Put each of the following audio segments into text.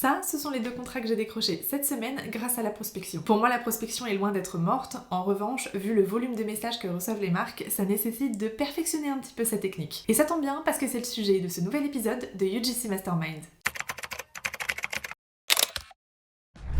Ça, ce sont les 2 contrats que j'ai décrochés cette semaine grâce à la prospection. Pour moi, la prospection est loin d'être morte. En revanche, vu le volume de messages que reçoivent les marques, ça nécessite de perfectionner un petit peu sa technique. Et ça tombe bien parce que c'est le sujet de ce nouvel épisode de UGC Mastermind.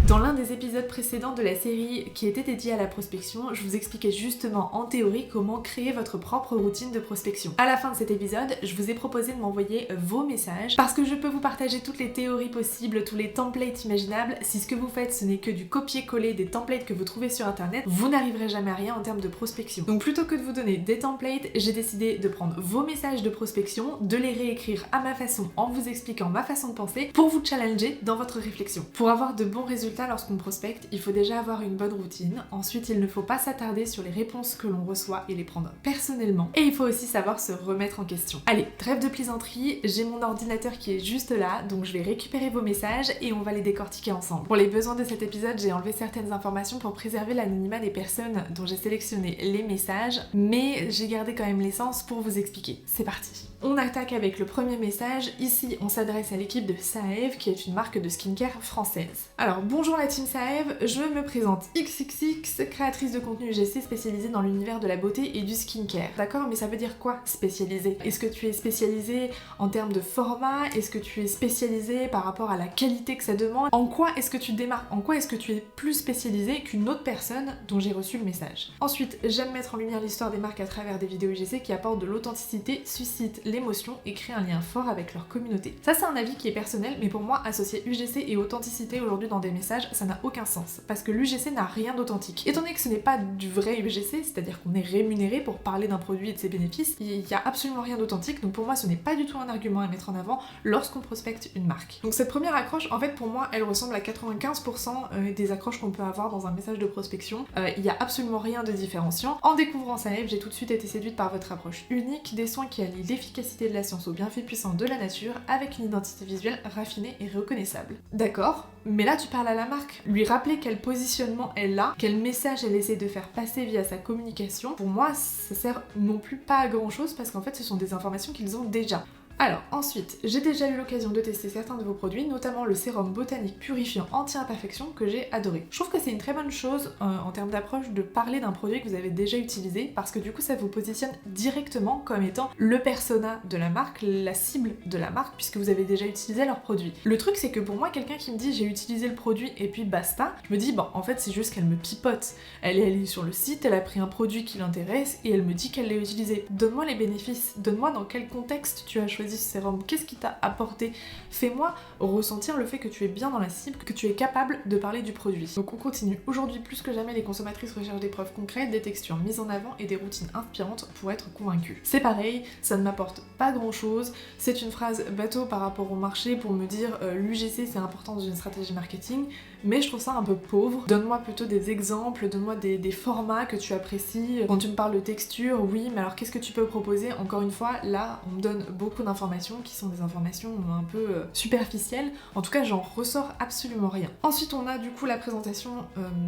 Dans l'un des épisodes précédents de la série qui était dédié à la prospection, je vous expliquais justement en théorie comment créer votre propre routine de prospection. À la fin de cet épisode, je vous ai proposé de m'envoyer vos messages parce que je peux vous partager toutes les théories possibles, tous les templates imaginables. Si ce que vous faites ce n'est que du copier-coller des templates que vous trouvez sur internet, vous n'arriverez jamais à rien en termes de prospection. Donc plutôt que de vous donner des templates, j'ai décidé de prendre vos messages de prospection, de les réécrire à ma façon en vous expliquant ma façon de penser pour vous challenger dans votre réflexion. Pour avoir de bons résultats lorsqu'on prospecte, il faut déjà avoir une bonne routine. Ensuite, il ne faut pas s'attarder sur les réponses que l'on reçoit et les prendre personnellement. Et il faut aussi savoir se remettre en question. Allez, trêve de plaisanterie, j'ai mon ordinateur qui est juste là, donc je vais récupérer vos messages et on va les décortiquer ensemble. Pour les besoins de cet épisode, j'ai enlevé certaines informations pour préserver l'anonymat des personnes dont j'ai sélectionné les messages, mais j'ai gardé quand même l'essence pour vous expliquer. C'est parti. On attaque avec le premier message. Ici, on s'adresse à l'équipe de Saev, qui est une marque de skincare française. Alors, bonjour la team Saev, je me présente XXX, créatrice de contenu UGC spécialisée dans l'univers de la beauté et du skincare. D'accord, mais ça veut dire quoi, spécialisée? Est-ce que tu es spécialisée en termes de format? Est-ce que tu es spécialisée par rapport à la qualité que ça demande? En quoi est-ce que tu démarques? En quoi est-ce que tu es plus spécialisée qu'une autre personne dont j'ai reçu le message? Ensuite, j'aime mettre en lumière l'histoire des marques à travers des vidéos UGC qui apportent de l'authenticité, suscitent l'émotion et créent un lien fort avec leur communauté. Ça, c'est un avis qui est personnel, mais pour moi, associer UGC et authenticité aujourd'hui dans des messages, ça n'a aucun sens, parce que l'UGC n'a rien d'authentique. Étant donné que ce n'est pas du vrai UGC, c'est-à-dire qu'on est rémunéré pour parler d'un produit et de ses bénéfices, il n'y a absolument rien d'authentique, donc pour moi ce n'est pas du tout un argument à mettre en avant lorsqu'on prospecte une marque. Donc cette première accroche, en fait pour moi, elle ressemble à 95% des accroches qu'on peut avoir dans un message de prospection. Il n'y a absolument rien de différenciant. En découvrant Saev, j'ai tout de suite été séduite par votre approche unique, des soins qui allient l'efficacité de la science aux bienfaits puissants de la nature, avec une identité visuelle raffinée et reconnaissable. D'accord, mais là tu parles à la marque. Lui rappeler quel positionnement elle a, quel message elle essaie de faire passer via sa communication, pour moi ça sert non plus pas à grand chose parce qu'en fait ce sont des informations qu'ils ont déjà. Alors ensuite, j'ai déjà eu l'occasion de tester certains de vos produits, notamment le sérum botanique purifiant anti-imperfection que j'ai adoré. Je trouve que c'est une très bonne chose en termes d'approche de parler d'un produit que vous avez déjà utilisé parce que du coup ça vous positionne directement comme étant le persona de la marque, la cible de la marque puisque vous avez déjà utilisé leur produit. Le truc c'est que pour moi quelqu'un qui me dit j'ai utilisé le produit et puis basta, je me dis bon en fait c'est juste qu'elle me pipote. Elle est allée sur le site, elle a pris un produit qui l'intéresse et elle me dit qu'elle l'a utilisé. Donne-moi les bénéfices, donne-moi dans quel contexte tu as choisi ce sérum, qu'est-ce qui t'a apporté? Fais-moi ressentir le fait que tu es bien dans la cible, que tu es capable de parler du produit. Donc on continue. Aujourd'hui, plus que jamais, les consommatrices recherchent des preuves concrètes, des textures mises en avant et des routines inspirantes pour être convaincues. C'est pareil, ça ne m'apporte pas grand-chose. C'est une phrase bateau par rapport au marché pour me dire l'UGC c'est important dans une stratégie marketing, mais je trouve ça un peu pauvre. Donne-moi plutôt des exemples, donne-moi des formats que tu apprécies. Quand tu me parles de texture, oui, mais alors qu'est-ce que tu peux proposer? Encore une fois, là, on me donne beaucoup d'informations qui sont des informations un peu superficielles. En tout cas, j'en ressors absolument rien. Ensuite, on a du coup la présentation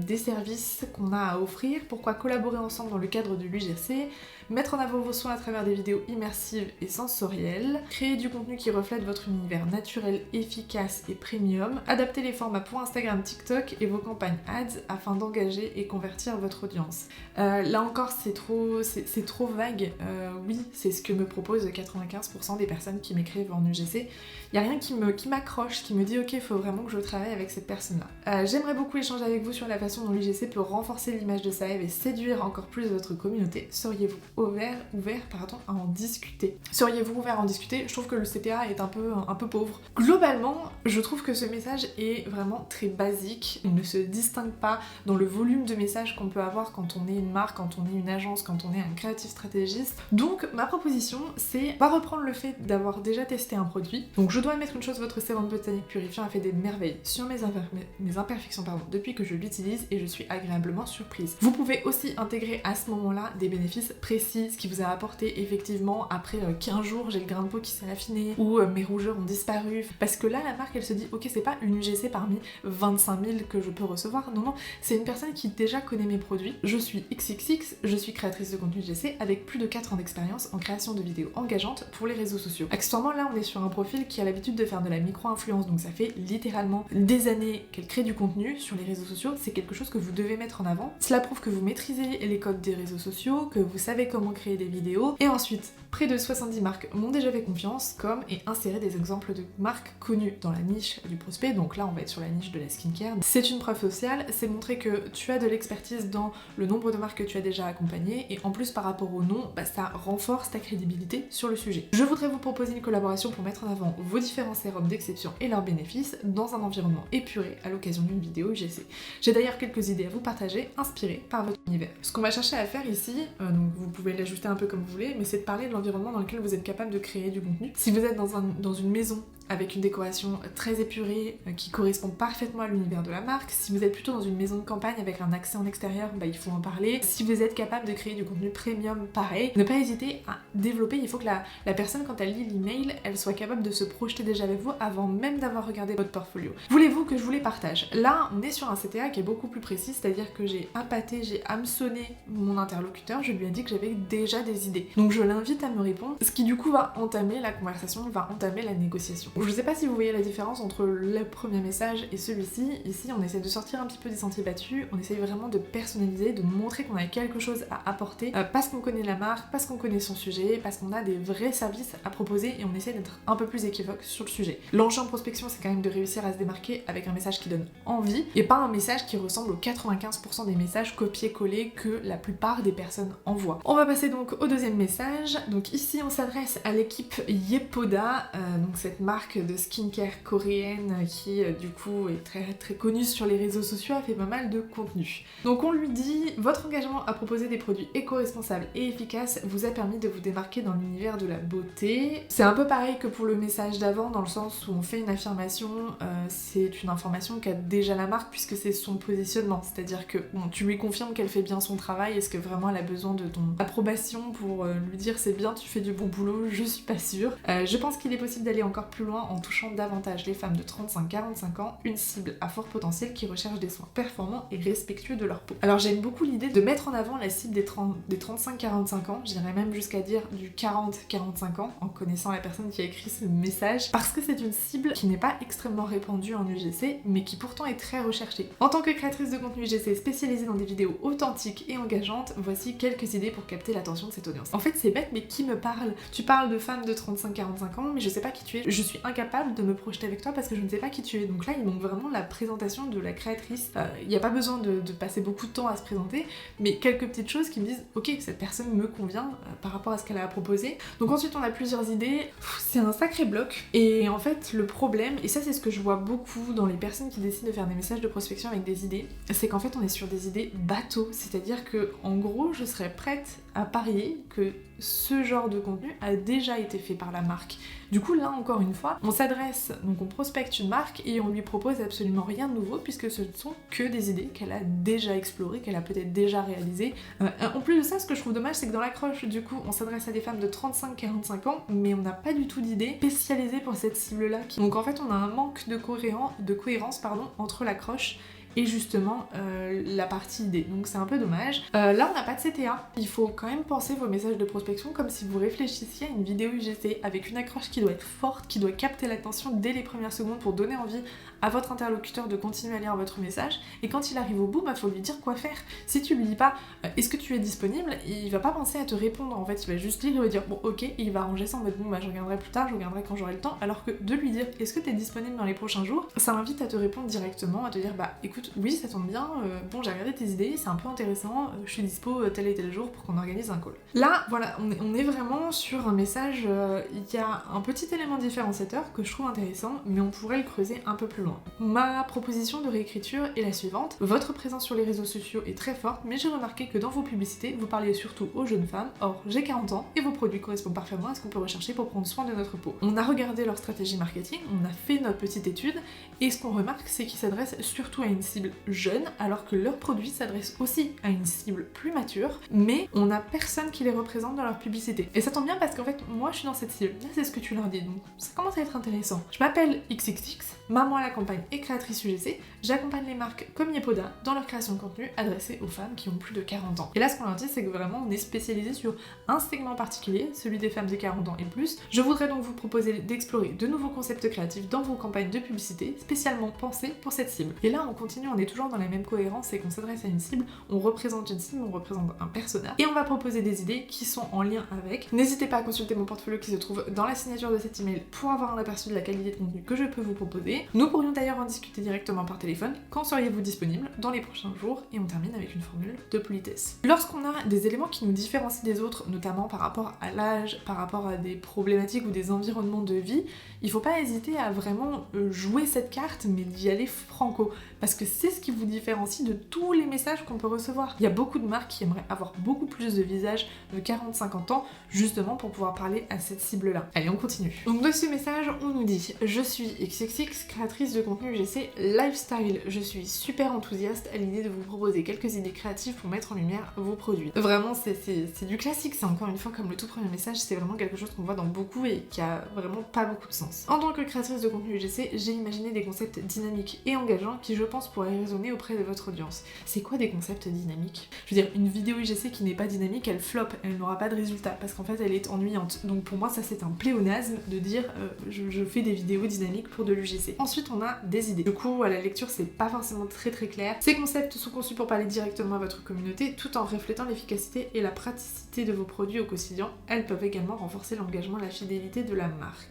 des services qu'on a à offrir, pourquoi collaborer ensemble dans le cadre de l'UGC, mettre en avant vos soins à travers des vidéos immersives et sensorielles, créer du contenu qui reflète votre univers naturel, efficace et premium, adapter les formats pour Instagram, TikTok et vos campagnes ads afin d'engager et convertir votre audience. Là encore, c'est trop vague. Oui, c'est ce que me proposent 95% des personnes qui m'écrivent en UGC. Il n'y a rien qui m'accroche, qui me dit ok, il faut vraiment que je travaille avec cette personne-là. J'aimerais beaucoup échanger avec vous sur la façon dont l'UGC peut renforcer l'image de Saev et séduire encore plus votre communauté. Seriez-vous ouvert à en discuter? Seriez-vous ouvert à en discuter? Je trouve que le CTA est un peu pauvre. Globalement, je trouve que ce message est vraiment très basique. Il ne se distingue pas dans le volume de messages qu'on peut avoir quand on est une marque, quand on est une agence, quand on est un creative stratégiste. Donc ma proposition, c'est pas reprendre le fait d'avoir déjà testé un produit. Donc je dois admettre une chose, votre sérum botanique purifiant a fait des merveilles sur mes imperfections depuis que je l'utilise et je suis agréablement surprise. Vous pouvez aussi intégrer à ce moment-là des bénéfices précis, ce qui vous a apporté effectivement après 15 jours j'ai le grain de peau qui s'est affiné ou mes rougeurs ont disparu. Parce que là la marque elle se dit ok, c'est pas une UGC parmi 25 000 que je peux recevoir, non, c'est une personne qui déjà connaît mes produits. Je suis XXX, je suis créatrice de contenu UGC avec plus de 4 ans d'expérience en création de vidéos engageantes pour les réseaux sociaux. sociaux. Accessoirement, là on est sur un profil qui a l'habitude de faire de la micro-influence, donc ça fait littéralement des années qu'elle crée du contenu sur les réseaux sociaux. C'est quelque chose que vous devez mettre en avant. Cela prouve que vous maîtrisez les codes des réseaux sociaux, que vous savez comment créer des vidéos. Et ensuite, près de 70 marques m'ont déjà fait confiance, comme et inséré des exemples de marques connues dans la niche du prospect. Donc là on va être sur la niche de la skincare. C'est une preuve sociale, c'est montrer que tu as de l'expertise dans le nombre de marques que tu as déjà accompagnées, et en plus par rapport au nom, ça renforce ta crédibilité sur le sujet. Je voudrais vous proposer une collaboration pour mettre en avant vos différents sérums d'exception et leurs bénéfices dans un environnement épuré à l'occasion d'une vidéo UGC. J'ai d'ailleurs quelques idées à vous partager, inspirées par votre univers. Ce qu'on va chercher à faire ici, donc vous pouvez l'ajuster un peu comme vous voulez, mais c'est de parler de l'environnement dans lequel vous êtes capable de créer du contenu. Si vous êtes dans une maison avec une décoration très épurée qui correspond parfaitement à l'univers de la marque, si vous êtes plutôt dans une maison de campagne avec un accès en extérieur, il faut en parler. Si vous êtes capable de créer du contenu premium, pareil, ne pas hésiter à développer. Il faut que la personne, quand elle lit l'email, elle soit capable de se projeter déjà avec vous avant même d'avoir regardé votre portfolio. Voulez-vous que je vous les partage? Là, on est sur un CTA qui est beaucoup plus précis, c'est-à-dire que j'ai appâté, j'ai hameçonné mon interlocuteur, je lui ai dit que j'avais déjà des idées. Donc je l'invite à me répondre, ce qui du coup va entamer la conversation, va entamer la négociation. Je sais pas si vous voyez la différence entre le premier message et celui-ci. Ici, on essaie de sortir un petit peu des sentiers battus, on essaie vraiment de personnaliser, de montrer qu'on a quelque chose à apporter, parce qu'on connaît la marque, parce qu'on connaît son sujet, parce qu'on a des vrais services à proposer, et on essaie d'être un peu plus équivoque sur le sujet. L'enjeu en prospection, c'est quand même de réussir à se démarquer avec un message qui donne envie, et pas un message qui ressemble aux 95% des messages copiés-collés que la plupart des personnes envoient. On va passer donc au deuxième message. Donc ici, on s'adresse à l'équipe Yepoda, donc cette marque de skincare coréenne qui du coup est très très connue sur les réseaux sociaux, a fait pas mal de contenu. Donc on lui dit: votre engagement à proposer des produits éco-responsables et efficaces vous a permis de vous démarquer dans l'univers de la beauté. C'est un peu pareil que pour le message d'avant, dans le sens où on fait une affirmation, c'est une information qu'a déjà la marque puisque c'est son positionnement, c'est-à-dire que bon, tu lui confirmes qu'elle fait bien son travail. Est-ce que vraiment elle a besoin de ton approbation pour lui dire c'est bien, tu fais du bon boulot? Je suis pas sûre. Je pense qu'il est possible d'aller encore plus loin en touchant davantage les femmes de 35-45 ans, une cible à fort potentiel qui recherche des soins performants et respectueux de leur peau. Alors j'aime beaucoup l'idée de mettre en avant la cible des 35-45 ans, j'irais même jusqu'à dire du 40-45 ans, en connaissant la personne qui a écrit ce message, parce que c'est une cible qui n'est pas extrêmement répandue en UGC, mais qui pourtant est très recherchée. En tant que créatrice de contenu UGC spécialisée dans des vidéos authentiques et engageantes, voici quelques idées pour capter l'attention de cette audience. En fait c'est bête, mais qui me parle? Tu parles de femmes de 35-45 ans, mais je sais pas qui tu es, je suis incapable de me projeter avec toi parce que je ne sais pas qui tu es. Donc là il manque vraiment la présentation de la créatrice. Il n'y a pas besoin de passer beaucoup de temps à se présenter, mais quelques petites choses qui me disent ok, cette personne me convient par rapport à ce qu'elle a à proposer. Donc ensuite on a plusieurs idées, c'est un sacré bloc, et en fait le problème, et ça c'est ce que je vois beaucoup dans les personnes qui décident de faire des messages de prospection avec des idées, c'est qu'en fait on est sur des idées bateau, c'est-à-dire que en gros je serais prête à parier que ce genre de contenu a déjà été fait par la marque. Du coup là encore une fois, on s'adresse, donc on prospecte une marque et on lui propose absolument rien de nouveau puisque ce ne sont que des idées qu'elle a déjà explorées, qu'elle a peut-être déjà réalisées. En plus de ça, ce que je trouve dommage, c'est que dans l'accroche, du coup, on s'adresse à des femmes de 35-45 ans, mais on n'a pas du tout d'idées spécialisées pour cette cible-là. Donc en fait, on a un manque de cohérence entre l'accroche et justement la partie idée. Donc c'est un peu dommage. Là on n'a pas de CTA. Il faut quand même penser vos messages de prospection comme si vous réfléchissiez à une vidéo UGC avec une accroche qui doit être forte, qui doit capter l'attention dès les premières secondes pour donner envie à votre interlocuteur de continuer à lire votre message, et quand il arrive au bout, faut lui dire quoi faire. Si tu lui dis pas est-ce que tu es disponible, il va pas penser à te répondre, en fait il va juste lire et va dire bon ok, et il va ranger ça en mode bon je regarderai plus tard, je regarderai quand j'aurai le temps, alors que de lui dire est-ce que tu es disponible dans les prochains jours, ça l'invite à te répondre directement, à te dire bah écoute oui ça tombe bien, bon j'ai regardé tes idées, c'est un peu intéressant, je suis dispo tel et tel jour pour qu'on organise un call. Là voilà, on est vraiment sur un message, il y a un petit élément différenciateur que je trouve intéressant, mais on pourrait le creuser un peu plus loin. Ma proposition de réécriture est la suivante: votre présence sur les réseaux sociaux est très forte, mais j'ai remarqué que dans vos publicités, vous parliez surtout aux jeunes femmes, or j'ai 40 ans et vos produits correspondent parfaitement à ce qu'on peut rechercher pour prendre soin de notre peau. On a regardé leur stratégie marketing, on a fait notre petite étude, et ce qu'on remarque c'est qu'ils s'adressent surtout à une cible jeune, alors que leurs produits s'adressent aussi à une cible plus mature, mais on n'a personne qui les représente dans leur publicité. Et ça tombe bien parce qu'en fait, moi je suis dans cette cible, là c'est ce que tu leur dis, donc ça commence à être intéressant. Je m'appelle XXX, maman à la accompagne et créatrice UGC, j'accompagne les marques comme Yepoda dans leur création de contenu adressée aux femmes qui ont plus de 40 ans. Et là ce qu'on leur dit c'est que vraiment on est spécialisé sur un segment particulier, celui des femmes de 40 ans et plus. Je voudrais donc vous proposer d'explorer de nouveaux concepts créatifs dans vos campagnes de publicité, spécialement pensées pour cette cible. Et là on continue, on est toujours dans la même cohérence, c'est qu'on s'adresse à une cible, on représente une cible, on représente un persona, et on va proposer des idées qui sont en lien avec. N'hésitez pas à consulter mon portfolio qui se trouve dans la signature de cet email pour avoir un aperçu de la qualité de contenu que je peux vous proposer. Nous pourrions d'ailleurs en discuter directement par téléphone. Quand seriez-vous disponible? Dans les prochains jours. Et on termine avec une formule de politesse. Lorsqu'on a des éléments qui nous différencient des autres, notamment par rapport à l'âge, par rapport à des problématiques ou des environnements de vie, il faut pas hésiter à vraiment jouer cette carte, mais d'y aller franco. Parce que c'est ce qui vous différencie de tous les messages qu'on peut recevoir. Il y a beaucoup de marques qui aimeraient avoir beaucoup plus de visages de 40-50 ans, justement pour pouvoir parler à cette cible-là. Allez, on continue. Donc dans ce message, on nous dit « Je suis XXX, créatrice de contenu UGC Lifestyle. Je suis super enthousiaste à l'idée de vous proposer quelques idées créatives pour mettre en lumière vos produits. » Vraiment, c'est du classique, c'est encore une fois comme le tout premier message, c'est vraiment quelque chose qu'on voit dans beaucoup et qui a vraiment pas beaucoup de sens. En tant que créatrice de contenu UGC, j'ai imaginé des concepts dynamiques et engageants qui, je pense, pourraient résonner auprès de votre audience. C'est quoi des concepts dynamiques? Je veux dire, une vidéo UGC qui n'est pas dynamique, elle flop, elle n'aura pas de résultat parce qu'en fait elle est ennuyante. Donc pour moi ça c'est un pléonasme de dire je fais des vidéos dynamiques pour de l'UGC. Ensuite on a des idées. Du coup à la lecture c'est pas forcément très clair. Ces concepts sont conçus pour parler directement à votre communauté tout en reflétant l'efficacité et la praticité de vos produits au quotidien. Elles peuvent également renforcer l'engagement et la fidélité de la marque.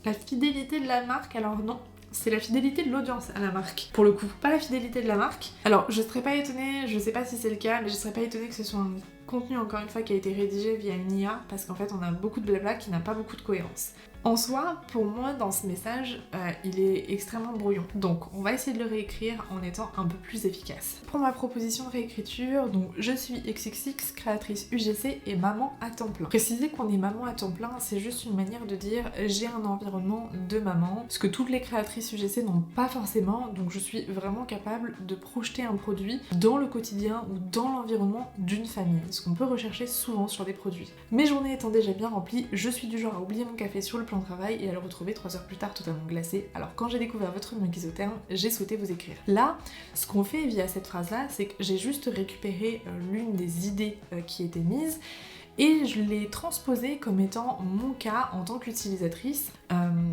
La fidélité de la marque, alors non, c'est la fidélité de l'audience à la marque, pour le coup, pas la fidélité de la marque. Alors, je serais pas étonnée, je sais pas si c'est le cas, mais je serais pas étonnée que ce soit un contenu, encore une fois, qui a été rédigé via une IA, parce qu'en fait, on a beaucoup de blabla qui n'a pas beaucoup de cohérence. En soi, pour moi, dans ce message, il est extrêmement brouillon. Donc, on va essayer de le réécrire en étant un peu plus efficace. Pour ma proposition de réécriture, donc, je suis XXX, créatrice UGC et maman à temps plein. Préciser qu'on est maman à temps plein, c'est juste une manière de dire j'ai un environnement de maman, ce que toutes les créatrices UGC n'ont pas forcément, donc je suis vraiment capable de projeter un produit dans le quotidien ou dans l'environnement d'une famille, ce qu'on peut rechercher souvent sur des produits. Mes journées étant déjà bien remplies, je suis du genre à oublier mon café sur le plan de travail et à le retrouver 3 heures plus tard totalement glacé. Alors quand j'ai découvert votre mug isotherme, j'ai souhaité vous écrire. Là, ce qu'on fait via cette phrase-là, c'est que j'ai juste récupéré l'une des idées qui étaient mises et je l'ai transposée comme étant mon cas en tant qu'utilisatrice,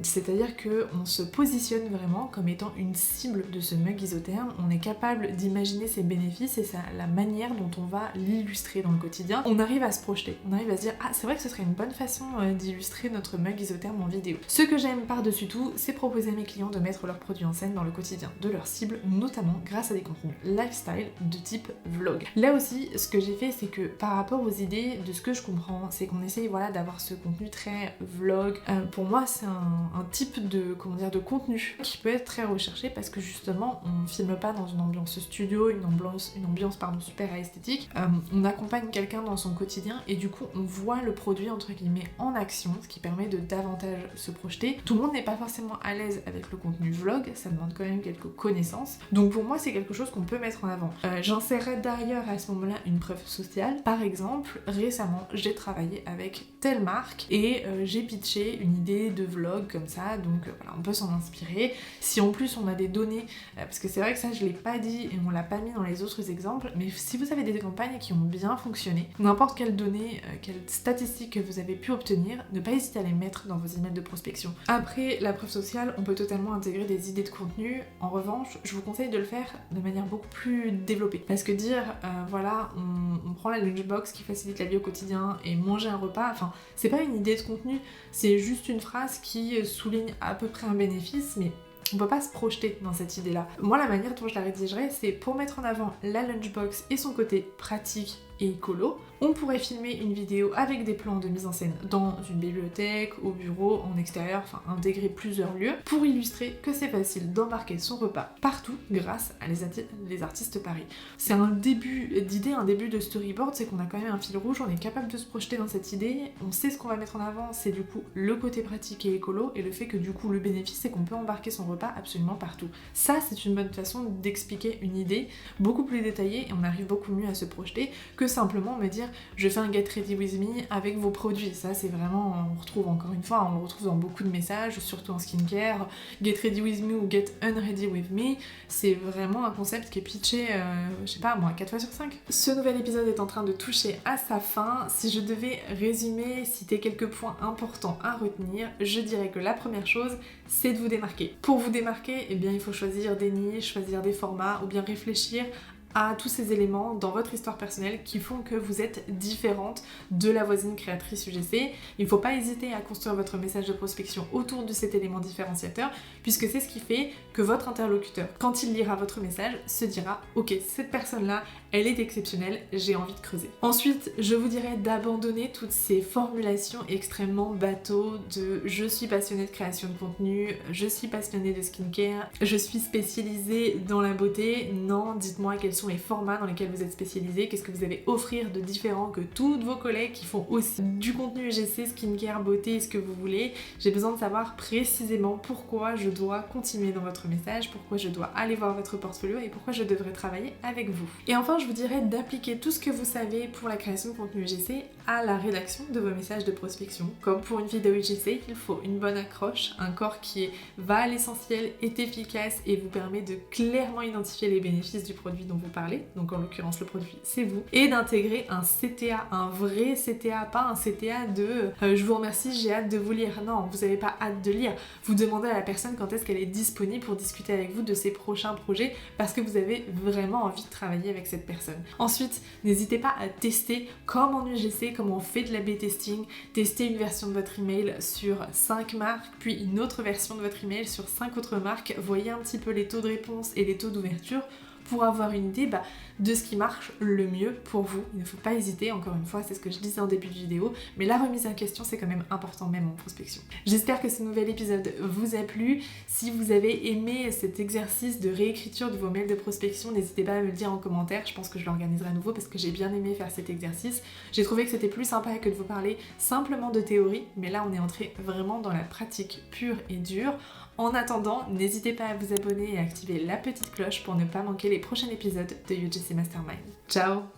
c'est-à-dire qu'on se positionne vraiment comme étant une cible de ce mug isotherme, on est capable d'imaginer ses bénéfices et la manière dont on va l'illustrer dans le quotidien. On arrive à se projeter, on arrive à se dire ah c'est vrai que ce serait une bonne façon d'illustrer notre mug isotherme en vidéo. Ce que j'aime par-dessus tout, c'est proposer à mes clients de mettre leurs produits en scène dans le quotidien de leur cible, notamment grâce à des contenus lifestyle de type vlog. Là aussi, ce que j'ai fait, c'est que par rapport aux idées, de ce que je comprends, c'est qu'on essaye voilà, d'avoir ce contenu très vlog. Pour moi, c'est un type de, de contenu qui peut être très recherché parce que justement, on filme pas dans une ambiance studio, une ambiance super esthétique. On accompagne quelqu'un dans son quotidien et du coup, on voit le produit entre guillemets en action, ce qui permet de davantage se projeter. Tout le monde n'est pas forcément à l'aise avec le contenu vlog, ça demande quand même quelques connaissances. Donc pour moi, c'est quelque chose qu'on peut mettre en avant. J'insérerai d'ailleurs à ce moment-là une preuve sociale. Par exemple, récemment, j'ai travaillé avec telle marque et j'ai pitché une idée de vlog comme ça, donc voilà, on peut s'en inspirer. Si en plus on a des données, parce que c'est vrai que ça je l'ai pas dit et on l'a pas mis dans les autres exemples, mais si vous avez des campagnes qui ont bien fonctionné, n'importe quelles données, quelles statistiques que vous avez pu obtenir, ne pas hésiter à les mettre dans vos emails de prospection. Après la preuve sociale, on peut totalement intégrer des idées de contenu. En revanche, je vous conseille de le faire de manière beaucoup plus développée, parce que dire voilà, on prend la lunchbox qui facilite la vie au quotidien et manger un repas, enfin c'est pas une idée de contenu, c'est juste une phrase qui souligne à peu près un bénéfice, mais on peut pas se projeter dans cette idée-là. Moi, la manière dont je la rédigerais, c'est pour mettre en avant la lunchbox et son côté pratique et écolo. On pourrait filmer une vidéo avec des plans de mise en scène dans une bibliothèque, au bureau, en extérieur, enfin intégrer plusieurs lieux pour illustrer que c'est facile d'embarquer son repas partout grâce à les artistes Paris. C'est un début d'idée, un début de storyboard, c'est qu'on a quand même un fil rouge, on est capable de se projeter dans cette idée, on sait ce qu'on va mettre en avant, c'est du coup le côté pratique et écolo et le fait que du coup le bénéfice c'est qu'on peut embarquer son repas absolument partout. Ça c'est une bonne façon d'expliquer une idée beaucoup plus détaillée et on arrive beaucoup mieux à se projeter que simplement me dire je fais un get ready with me avec vos produits. Ça c'est vraiment, on retrouve encore une fois, on le retrouve dans beaucoup de messages, surtout en skincare. Get ready with me ou get unready with me, c'est vraiment un concept qui est pitché, je sais pas moi, 4 fois sur 5. Ce nouvel épisode est en train de toucher à sa fin. Si je devais résumer, citer quelques points importants à retenir, je dirais que la première chose, c'est de vous démarquer. Pour vous démarquer, eh bien il faut choisir des niches, choisir des formats ou bien réfléchir à tous ces éléments dans votre histoire personnelle qui font que vous êtes différente de la voisine créatrice UGC. Il ne faut pas hésiter à construire votre message de prospection autour de cet élément différenciateur, puisque c'est ce qui fait que votre interlocuteur, quand il lira votre message, se dira « Ok, cette personne-là, elle est exceptionnelle, j'ai envie de creuser ». Ensuite, je vous dirais d'abandonner toutes ces formulations extrêmement bateaux de « Je suis passionnée de création de contenu, je suis passionnée de skincare, je suis spécialisée dans la beauté ». Non, dites-moi quels sont les formats dans lesquels vous êtes spécialisés, qu'est-ce que vous avez offrir de différent que toutes vos collègues qui font aussi du contenu UGC, skincare, beauté, ce que vous voulez. J'ai besoin de savoir précisément pourquoi je dois continuer dans votre message, pourquoi je dois aller voir votre portfolio et pourquoi je devrais travailler avec vous. Et enfin, je vous dirais d'appliquer tout ce que vous savez pour la création de contenu UGC à la rédaction de vos messages de prospection. Comme pour une vidéo UGC, il faut une bonne accroche, un corps qui va à l'essentiel, est efficace et vous permet de clairement identifier les bénéfices du produit dont vous parlez, donc en l'occurrence le produit c'est vous, et d'intégrer un CTA, un vrai CTA, pas un CTA de je vous remercie, j'ai hâte de vous lire. Non, vous n'avez pas hâte de lire, vous demandez à la personne quand est-ce qu'elle est disponible pour discuter avec vous de ses prochains projets parce que vous avez vraiment envie de travailler avec cette personne. Ensuite, n'hésitez pas à tester comme en UGC, comme on fait de l'A/B testing, tester une version de votre email sur 5 marques, puis une autre version de votre email sur 5 autres marques, voyez un petit peu les taux de réponse et les taux d'ouverture pour avoir une idée de ce qui marche le mieux pour vous. Il ne faut pas hésiter, encore une fois, c'est ce que je disais en début de vidéo, mais la remise en question c'est quand même important même en prospection. J'espère que ce nouvel épisode vous a plu. Si vous avez aimé cet exercice de réécriture de vos mails de prospection, n'hésitez pas à me le dire en commentaire, je pense que je l'organiserai à nouveau parce que j'ai bien aimé faire cet exercice. J'ai trouvé que c'était plus sympa que de vous parler simplement de théorie, mais là on est entré vraiment dans la pratique pure et dure. En attendant, n'hésitez pas à vous abonner et à activer la petite cloche pour ne pas manquer les prochains épisodes de UGC Mastermind. Ciao!